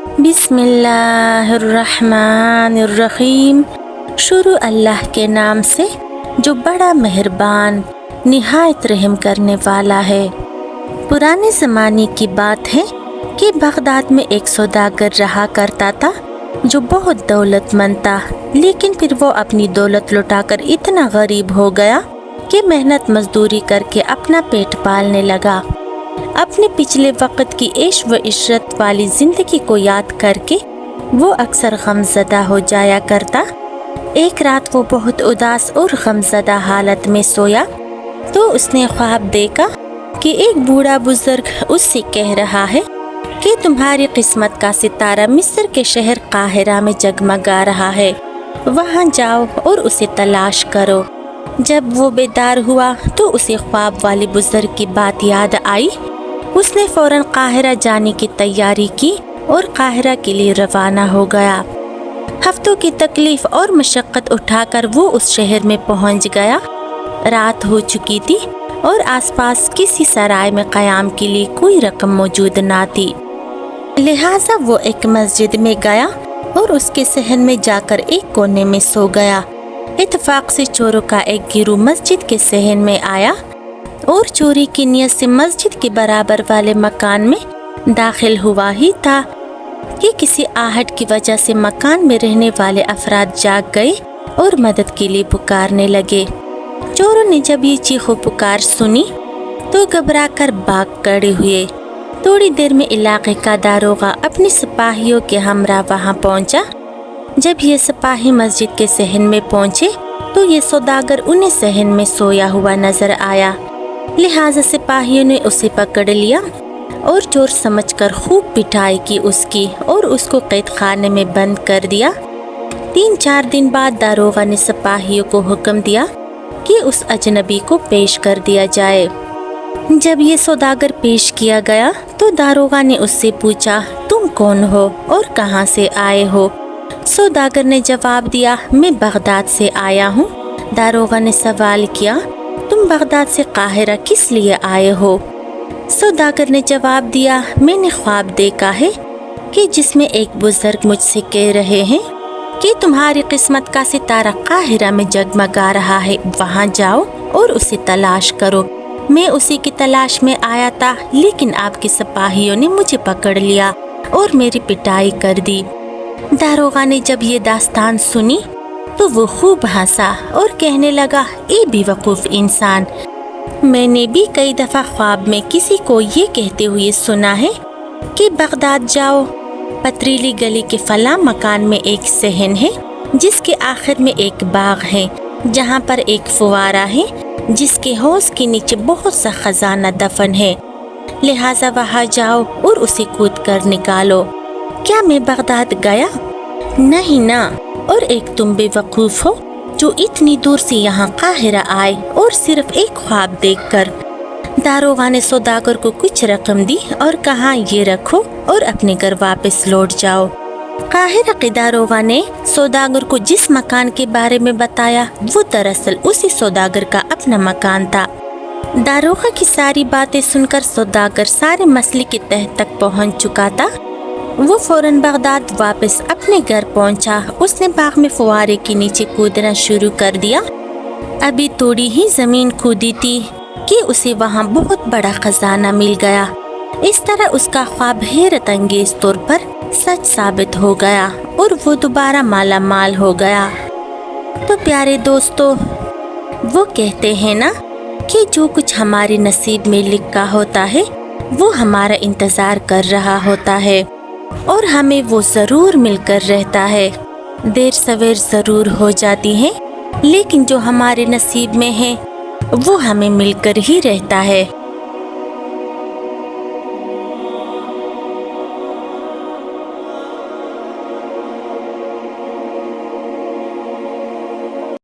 بسم اللہ الرحمن الرحیم۔ شروع اللہ کے نام سے جو بڑا مہربان نہایت رحم کرنے والا ہے۔ پرانے زمانے کی بات ہے کہ بغداد میں ایک سوداگر رہا کرتا تھا جو بہت دولت مند تھا، لیکن پھر وہ اپنی دولت لٹا کر اتنا غریب ہو گیا کہ محنت مزدوری کر کے اپنا پیٹ پالنے لگا۔ اپنے پچھلے وقت کی عیش و عشرت والی زندگی کو یاد کر کے وہ اکثر غمزدہ ہو جایا کرتا۔ ایک رات وہ بہت اداس اور غمزدہ حالت میں سویا تو اس نے خواب دیکھا کہ ایک بوڑھا بزرگ اس سے کہہ رہا ہے کہ تمہاری قسمت کا ستارہ مصر کے شہر قاہرہ میں جگمگا رہا ہے، وہاں جاؤ اور اسے تلاش کرو۔ جب وہ بیدار ہوا تو اسے خواب والے بزرگ کی بات یاد آئی۔ اس نے فوراً قاہرہ جانے کی تیاری کی اور قاہرہ کے لیے روانہ ہو گیا۔ ہفتوں کی تکلیف اور مشقت اٹھا کر وہ اس شہر میں پہنچ گیا۔ رات ہو چکی تھی اور آس پاس کسی سرائے میں قیام کے لیے کوئی رقم موجود نہ تھی، لہٰذا وہ ایک مسجد میں گیا اور اس کے صحن میں جا کر ایک کونے میں سو گیا۔ اتفاق سے چوروں کا ایک گروہ مسجد کے صحن میں آیا اور چوری کی نیت سے مسجد کے برابر والے مکان میں داخل ہوا ہی تھا کہ کسی آہٹ کی وجہ سے مکان میں رہنے والے افراد جاگ گئے اور مدد کے لیے پکارنے لگے۔ چوروں نے جب یہ چیخ و پکار سنی تو گھبرا کر بھاگ کھڑے ہوئے۔ تھوڑی دیر میں علاقے کا داروغہ اپنے سپاہیوں کے ہمراہ وہاں پہنچا۔ جب یہ سپاہی مسجد کے صحن میں پہنچے تو یہ سوداگر انہیں صحن میں سویا ہوا نظر آیا، لہٰذا سپاہیوں نے اسے پکڑ لیا اور چور سمجھ کر خوب پٹائی کی اس کی اور اس کو قید خانے میں بند کر دیا۔ 3-4 دن بعد داروغہ نے سپاہیوں کو حکم دیا کہ اس اجنبی کو پیش کر دیا جائے۔ جب یہ سوداگر پیش کیا گیا تو داروغہ نے اس سے پوچھا، تم کون ہو اور کہاں سے آئے ہو؟ سوداگر نے جواب دیا، میں بغداد سے آیا ہوں۔ داروغہ نے سوال کیا، تم بغداد سے قاہرہ کس لیے آئے ہو؟ سوداگر نے جواب دیا، میں نے خواب دیکھا ہے کہ جس میں ایک بزرگ مجھ سے کہہ رہے ہیں کہ تمہاری قسمت کا ستارہ قاہرہ میں جگمگا رہا ہے، وہاں جاؤ اور اسے تلاش کرو۔ میں اسی کی تلاش میں آیا تھا، لیکن آپ کے سپاہیوں نے مجھے پکڑ لیا اور میری پٹائی کر دی۔ داروغہ نے جب یہ داستان سنی تو وہ خوب ہنسا اور کہنے لگا، اے بے وقوف انسان، میں نے بھی کئی دفعہ خواب میں کسی کو یہ کہتے ہوئے سنا ہے کہ بغداد جاؤ۔ پتریلی گلی کے فلاں مکان میں ایک صحن ہے جس کے آخر میں ایک باغ ہے جہاں پر ایک فوارہ ہے جس کے حوض کے نیچے بہت سا خزانہ دفن ہے، لہٰذا وہاں جاؤ اور اسے کود کر نکالو۔ کیا میں بغداد گیا؟ نہیں نا، اور ایک تم بے وقوف ہو جو اتنی دور سے یہاں قاہرہ آئے اور صرف ایک خواب دیکھ کر۔ داروغہ نے سوداگر کو کچھ رقم دی اور کہا، یہ رکھو اور اپنے گھر واپس لوٹ جاؤ۔ قاہرہ کے داروغہ نے سوداگر کو جس مکان کے بارے میں بتایا وہ دراصل اسی سوداگر کا اپنا مکان تھا۔ داروغہ کی ساری باتیں سن کر سوداگر سارے مسئلے کی تہہ تک پہنچ چکا تھا۔ وہ فوراً بغداد واپس اپنے گھر پہنچا۔ اس نے باغ میں فوارے کے نیچے کودنا شروع کر دیا۔ ابھی تھوڑی ہی زمین کھودی تھی کہ اسے وہاں بہت بڑا خزانہ مل گیا۔ اس طرح اس کا خواب حیرت انگیز طور پر سچ ثابت ہو گیا اور وہ دوبارہ مالا مال ہو گیا۔ تو پیارے دوستو، وہ کہتے ہیں نا کہ جو کچھ ہمارے نصیب میں لکھا ہوتا ہے وہ ہمارا انتظار کر رہا ہوتا ہے اور ہمیں وہ ضرور مل کر رہتا ہے۔ دیر سویر ضرور ہو جاتی ہیں، لیکن جو ہمارے نصیب میں ہے وہ ہمیں مل کر ہی رہتا ہے۔